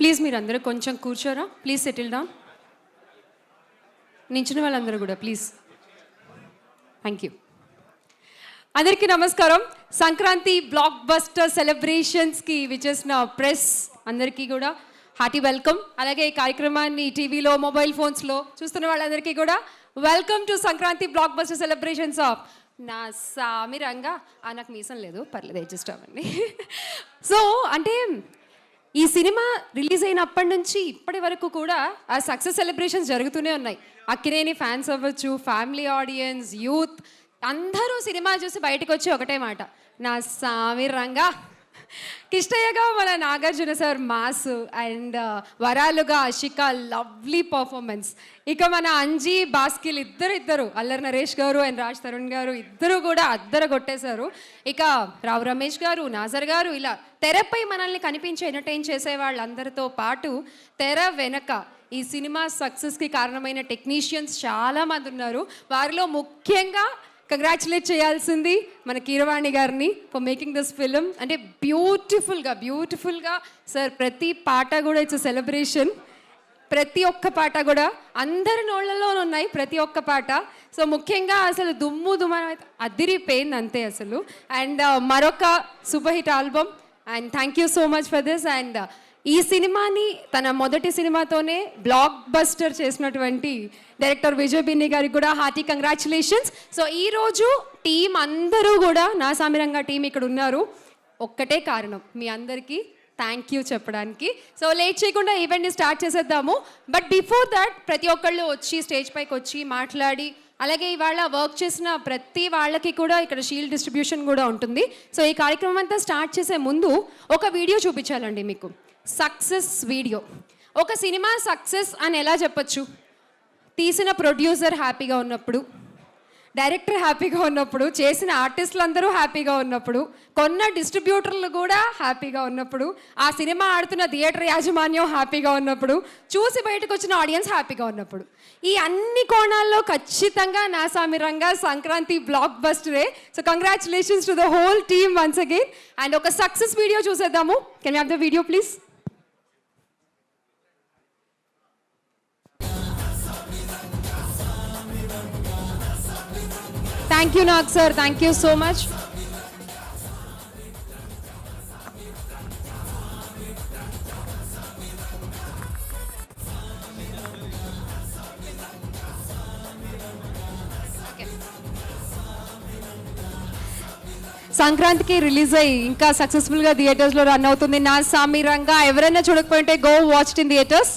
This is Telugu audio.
ప్లీజ్ మీరు అందరూ కొంచెం కూర్చోరా. Please settle down. నించిన వాళ్ళందరూ కూడా ప్లీజ్. Thank you. అందరికీ నమస్కారం. సంక్రాంతి బ్లాక్ బస్టర్ సెలబ్రేషన్స్కి విచ్చేసిన ప్రెస్ అందరికీ కూడా హార్టీ వెల్కమ్. అలాగే ఈ కార్యక్రమాన్ని టీవీలో మొబైల్ ఫోన్స్లో చూస్తున్న వాళ్ళందరికీ కూడా welcome to Sankranti block buster celebrations of నా సామిరంగా. నాకు మీసం లేదు, పర్లేదు అడ్జస్ట్ అవ్వండి. సో అంటే ఈ సినిమా రిలీజ్ అయినప్పటి నుంచి ఇప్పటి వరకు కూడా ఆ సక్సెస్ సెలబ్రేషన్స్ జరుగుతూనే ఉన్నాయి. అక్కినేని ఫ్యాన్స్ అవ్వచ్చు, ఫ్యామిలీ ఆడియన్స్, యూత్ అందరూ సినిమా చూసి బయటకు వచ్చి ఒకటే మాట, నా సామిరంగా. కిష్టయ్యగా మన నాగార్జున సార్ మాస్ అండ్ వరాలుగా అషిక లవ్లీ పర్ఫార్మెన్స్. ఇక మన అంజీ బాస్కిల్ ఇద్దరు అల్లరి నరేష్ గారు అండ్ రాజ్ తరుణ్ గారు ఇద్దరు కూడా అద్దర కొట్టేశారు. ఇక రావు రమేష్ గారు, నాజర్ గారు, ఇలా తెరపై మనల్ని కనిపించి ఎంటర్టైన్ చేసే వాళ్ళందరితో పాటు తెర వెనక ఈ సినిమా సక్సెస్కి కారణమైన టెక్నీషియన్స్ చాలామంది ఉన్నారు. వారిలో ముఖ్యంగా కంగ్రాచులేట్ చేయాల్సింది మన కీరవాణి గారిని ఫర్ మేకింగ్ దిస్ ఫిలిం. అంటే బ్యూటిఫుల్గా సార్ ప్రతి పాట కూడా ఇట్స్ సెలబ్రేషన్. ప్రతి ఒక్క పాట కూడా అందరి నోళ్ళలో ఉన్నాయి, ప్రతి ఒక్క పాట. సో ముఖ్యంగా అసలు దుమ్ము అదిరిపోయింది అంతే అసలు. అండ్ మరొక super hit album and thank you so much for this. And ఈ సినిమాని తన మొదటి సినిమాతోనే బ్లాక్ బస్టర్ చేసినటువంటి డైరెక్టర్ విజయ్ బిన్ని గారికి కూడా హార్టీ కంగ్రాచులేషన్స్. సో ఈరోజు టీం అందరూ కూడా నా సామిరంగా టీం ఇక్కడ ఉన్నారు. ఒక్కటే కారణం, మీ అందరికీ థ్యాంక్ యూ చెప్పడానికి. సో లేట్ చేయకుండా ఈవెంట్ని స్టార్ట్ చేసేద్దాము. బట్ బిఫోర్ దట్ ప్రతి ఒక్కళ్ళు వచ్చి స్టేజ్ పైకి వచ్చి మాట్లాడి, అలాగే ఇవాళ వర్క్ చేసిన ప్రతి వాళ్ళకి కూడా ఇక్కడ షీల్డ్ డిస్ట్రిబ్యూషన్ కూడా ఉంటుంది. సో ఈ కార్యక్రమం అంతా స్టార్ట్ చేసే ముందు ఒక వీడియో చూపించాలండి మీకు. Success video. ఒక సినిమా సక్సెస్ అని ఎలా చెప్పచ్చు? తీసిన ప్రొడ్యూసర్ హ్యాపీగా ఉన్నప్పుడు, డైరెక్టర్ హ్యాపీగా ఉన్నప్పుడు, చేసిన ఆర్టిస్టులు అందరూ హ్యాపీగా ఉన్నప్పుడు, కొన్న డిస్ట్రిబ్యూటర్లు కూడా హ్యాపీగా ఉన్నప్పుడు, ఆ సినిమా ఆడుతున్న థియేటర్ యాజమాన్యం హ్యాపీగా ఉన్నప్పుడు, చూసి బయటకు వచ్చిన ఆడియన్స్ హ్యాపీగా ఉన్నప్పుడు. ఈ అన్ని కోణాల్లో ఖచ్చితంగా నా సామిరంగా సంక్రాంతి బ్లాక్ బస్టరే. So congratulations to the whole team once again. And ఒక సక్సెస్ వీడియో చూసేద్దాము. Can you have the video please? Thank you, Nag sir. Thank you so much. సంక్రాంతికి రిలీజ్ అయ్యి ఇంకా సక్సెస్ఫుల్గా థియేటర్స్లో రన్ అవుతుంది నా సామిరంగా. ఎవరైనా చూడకపోయింటే గో వాచ్ ఇన్ థియేటర్స్.